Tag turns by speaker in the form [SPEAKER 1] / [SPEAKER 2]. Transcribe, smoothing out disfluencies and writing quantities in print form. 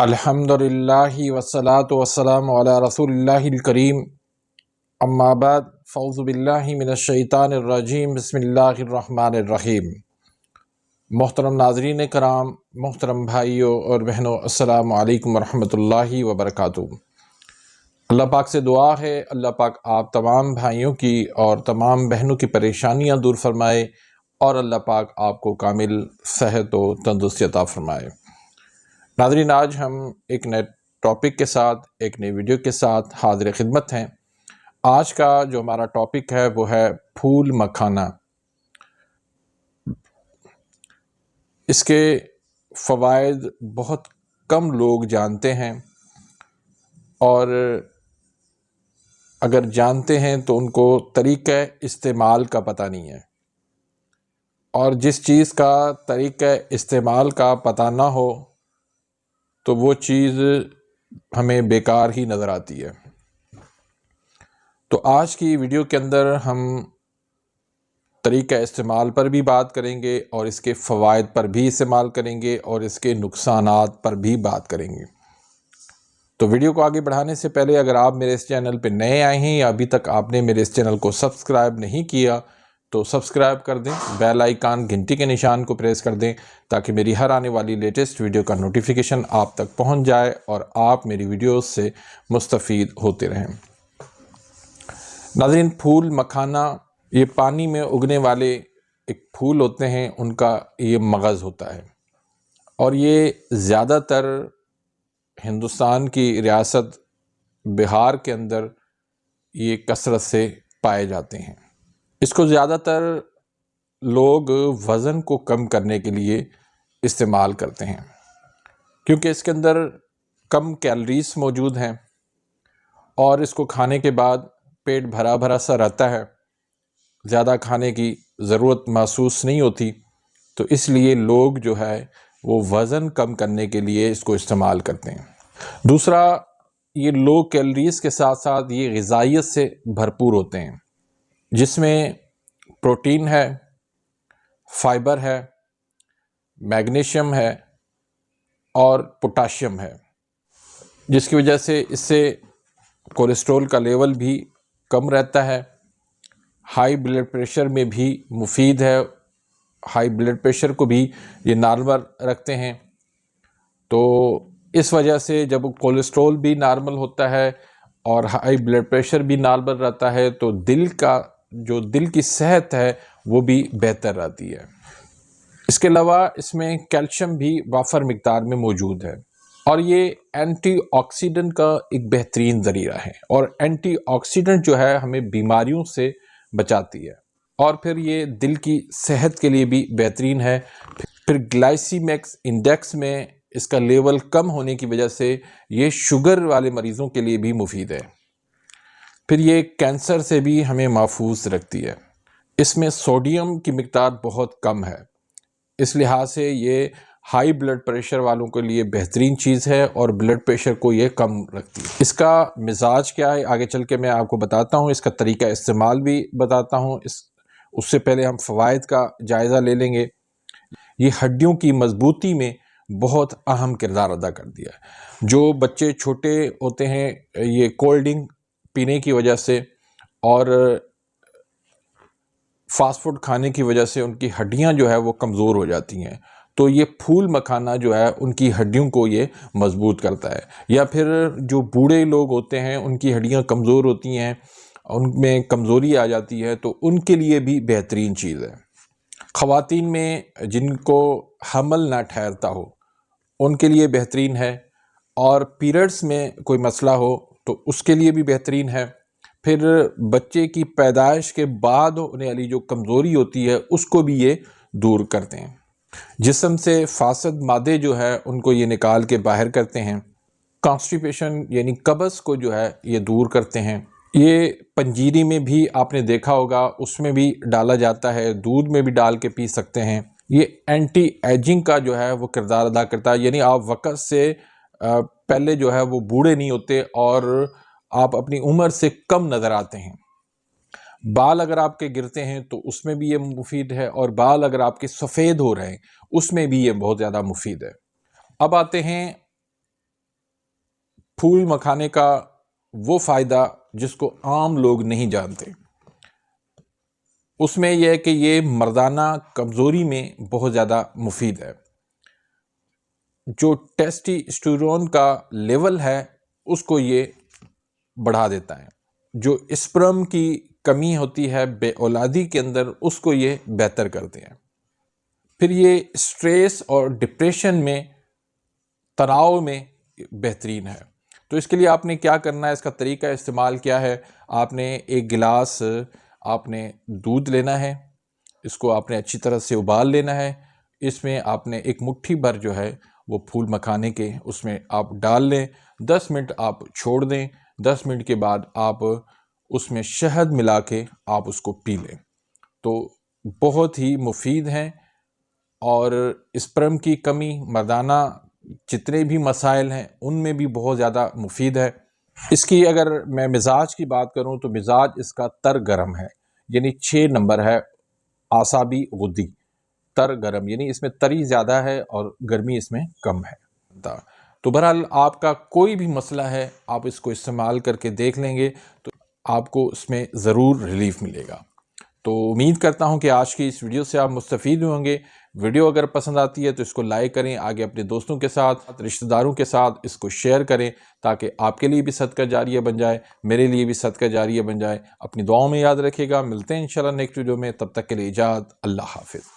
[SPEAKER 1] الحمدللہ والصلاة والسلام علی رسول اللہ الکریم، اما بعد فاعوذ باللہ من الشیطان الرجیم، بسم اللہ الرحمن الرحیم۔ محترم ناظرین کرام، محترم بھائیوں اور بہنوں، السلام علیکم ورحمۃ اللہ وبرکاتہ۔ اللہ پاک سے دعا ہے اللہ پاک آپ تمام بھائیوں کی اور تمام بہنوں کی پریشانیاں دور فرمائے اور اللہ پاک آپ کو کامل صحت و تندرستی عطا فرمائے۔ ناظرین، آج ہم ایک نئے ٹاپک کے ساتھ، ایک نئی ویڈیو کے ساتھ حاضر خدمت ہیں۔ آج کا جو ہمارا ٹاپک ہے وہ ہے پھول مکھانا۔ اس کے فوائد بہت کم لوگ جانتے ہیں، اور اگر جانتے ہیں تو ان کو طریقہ استعمال کا پتہ نہیں ہے، اور جس چیز کا طریقہ استعمال کا پتہ نہ ہو تو وہ چیز ہمیں بیکار ہی نظر آتی ہے۔ تو آج کی ویڈیو کے اندر ہم طریقہ استعمال پر بھی بات کریں گے، اور اس کے فوائد پر بھی استعمال کریں گے، اور اس کے نقصانات پر بھی بات کریں گے۔ تو ویڈیو کو آگے بڑھانے سے پہلے اگر آپ میرے اس چینل پہ نئے آئے ہیں یا ابھی تک آپ نے میرے اس چینل کو سبسکرائب نہیں کیا تو سبسکرائب کر دیں، بیل آئیکن گھنٹی کے نشان کو پریس کر دیں تاکہ میری ہر آنے والی لیٹسٹ ویڈیو کا نوٹیفیکیشن آپ تک پہنچ جائے اور آپ میری ویڈیوز سے مستفید ہوتے رہیں۔ ناظرین، پھول مکھانا یہ پانی میں اگنے والے ایک پھول ہوتے ہیں، ان کا یہ مغز ہوتا ہے، اور یہ زیادہ تر ہندوستان کی ریاست بہار کے اندر یہ کثرت سے پائے جاتے ہیں۔ اس کو زیادہ تر لوگ وزن کو کم کرنے کے لیے استعمال کرتے ہیں، کیونکہ اس کے اندر کم کیلریز موجود ہیں، اور اس کو کھانے کے بعد پیٹ بھرا بھرا سا رہتا ہے، زیادہ کھانے کی ضرورت محسوس نہیں ہوتی، تو اس لیے لوگ جو ہے وہ وزن کم کرنے کے لیے اس کو استعمال کرتے ہیں۔ دوسرا، یہ لو کیلریز کے ساتھ ساتھ یہ غذائیت سے بھرپور ہوتے ہیں، جس میں پروٹین ہے، فائبر ہے، میگنیشیم ہے اور پوٹاشیم ہے، جس کی وجہ سے اس سے کولیسٹرول کا لیول بھی کم رہتا ہے، ہائی بلڈ پریشر میں بھی مفید ہے، ہائی بلڈ پریشر کو بھی یہ نارمل رکھتے ہیں۔ تو اس وجہ سے جب کولیسٹرول بھی نارمل ہوتا ہے اور ہائی بلڈ پریشر بھی نارمل رہتا ہے تو دل کی صحت ہے وہ بھی بہتر رہتی ہے۔ اس کے علاوہ اس میں کیلشیم بھی وافر مقدار میں موجود ہے، اور یہ اینٹی آکسیڈنٹ کا ایک بہترین ذریعہ ہے، اور اینٹی آکسیڈنٹ جو ہے ہمیں بیماریوں سے بچاتی ہے، اور پھر یہ دل کی صحت کے لیے بھی بہترین ہے۔ پھر گلائسیمک انڈیکس میں اس کا لیول کم ہونے کی وجہ سے یہ شوگر والے مریضوں کے لیے بھی مفید ہے۔ پھر یہ کینسر سے بھی ہمیں محفوظ رکھتی ہے۔ اس میں سوڈیم کی مقدار بہت کم ہے، اس لحاظ سے یہ ہائی بلڈ پریشر والوں کے لیے بہترین چیز ہے، اور بلڈ پریشر کو یہ کم رکھتی ہے۔ اس کا مزاج کیا ہے آگے چل کے میں آپ کو بتاتا ہوں، اس کا طریقہ استعمال بھی بتاتا ہوں۔ اس سے پہلے ہم فوائد کا جائزہ لے لیں گے۔ یہ ہڈیوں کی مضبوطی میں بہت اہم کردار ادا کرتی ہے۔ جو بچے چھوٹے ہوتے ہیں، یہ کولڈ ڈرنک پینے کی وجہ سے اور فاسٹ فوڈ کھانے کی وجہ سے ان کی ہڈیاں جو ہے وہ کمزور ہو جاتی ہیں، تو یہ پھول مکھانا جو ہے ان کی ہڈیوں کو یہ مضبوط کرتا ہے۔ یا پھر جو بوڑھے لوگ ہوتے ہیں ان کی ہڈیاں کمزور ہوتی ہیں، ان میں کمزوری آ جاتی ہے، تو ان کے لیے بھی بہترین چیز ہے۔ خواتین میں جن کو حمل نہ ٹھہرتا ہو ان کے لیے بہترین ہے، اور پیریڈز میں کوئی مسئلہ ہو تو اس کے لیے بھی بہترین ہے۔ پھر بچے کی پیدائش کے بعد ہونے والی جو کمزوری ہوتی ہے اس کو بھی یہ دور کرتے ہیں۔ جسم سے فاسد مادے جو ہے ان کو یہ نکال کے باہر کرتے ہیں۔ کانسٹیپیشن یعنی قبض کو جو ہے یہ دور کرتے ہیں۔ یہ پنجیری میں بھی آپ نے دیکھا ہوگا، اس میں بھی ڈالا جاتا ہے، دودھ میں بھی ڈال کے پی سکتے ہیں۔ یہ اینٹی ایجنگ کا جو ہے وہ کردار ادا کرتا ہے، یعنی آپ وقت سے پہلے جو ہے وہ بوڑھے نہیں ہوتے اور آپ اپنی عمر سے کم نظر آتے ہیں۔ بال اگر آپ کے گرتے ہیں تو اس میں بھی یہ مفید ہے، اور بال اگر آپ کے سفید ہو رہے ہیں اس میں بھی یہ بہت زیادہ مفید ہے۔ اب آتے ہیں پھول مکھانے کا وہ فائدہ جس کو عام لوگ نہیں جانتے، اس میں یہ ہے کہ یہ مردانہ کمزوری میں بہت زیادہ مفید ہے۔ جو ٹیسٹی اسٹیرون کا لیول ہے اس کو یہ بڑھا دیتا ہے۔ جو اسپرم کی کمی ہوتی ہے بے اولادی کے اندر، اس کو یہ بہتر کرتے ہیں۔ پھر یہ اسٹریس اور ڈپریشن میں، تناؤ میں بہترین ہے۔ تو اس کے لیے آپ نے کیا کرنا ہے، اس کا طریقہ استعمال کیا ہے؟ آپ نے ایک گلاس آپ نے دودھ لینا ہے، اس کو آپ نے اچھی طرح سے ابال لینا ہے۔ اس میں آپ نے ایک مٹھی بھر جو ہے وہ پھول مکھانے کے اس میں آپ ڈال لیں، 10 منٹ آپ چھوڑ دیں، 10 منٹ کے بعد آپ اس میں شہد ملا کے آپ اس کو پی لیں، تو بہت ہی مفید ہیں۔ اور اسپرم کی کمی، مردانہ جتنے بھی مسائل ہیں ان میں بھی بہت زیادہ مفید ہے۔ اس کی اگر میں مزاج کی بات کروں تو مزاج اس کا تر گرم ہے، یعنی 6 نمبر ہے، اعصابی غدی، تر گرم، یعنی اس میں تری زیادہ ہے اور گرمی اس میں کم ہے۔ تو بہرحال آپ کا کوئی بھی مسئلہ ہے، آپ اس کو استعمال کر کے دیکھ لیں گے تو آپ کو اس میں ضرور ریلیف ملے گا۔ تو امید کرتا ہوں کہ آج کی اس ویڈیو سے آپ مستفید ہوں گے۔ ویڈیو اگر پسند آتی ہے تو اس کو لائک کریں، آگے اپنے دوستوں کے ساتھ، رشتہ داروں کے ساتھ اس کو شیئر کریں، تاکہ آپ کے لیے بھی صدقہ جاریہ بن جائے، میرے لیے بھی صدقہ جاریہ بن جائے۔ اپنی دعاؤں میں یاد رکھیے گا، ملتے ہیں انشاءاللہ نیکسٹ ویڈیو میں، تب تک کے لیے اجازت، اللہ حافظ۔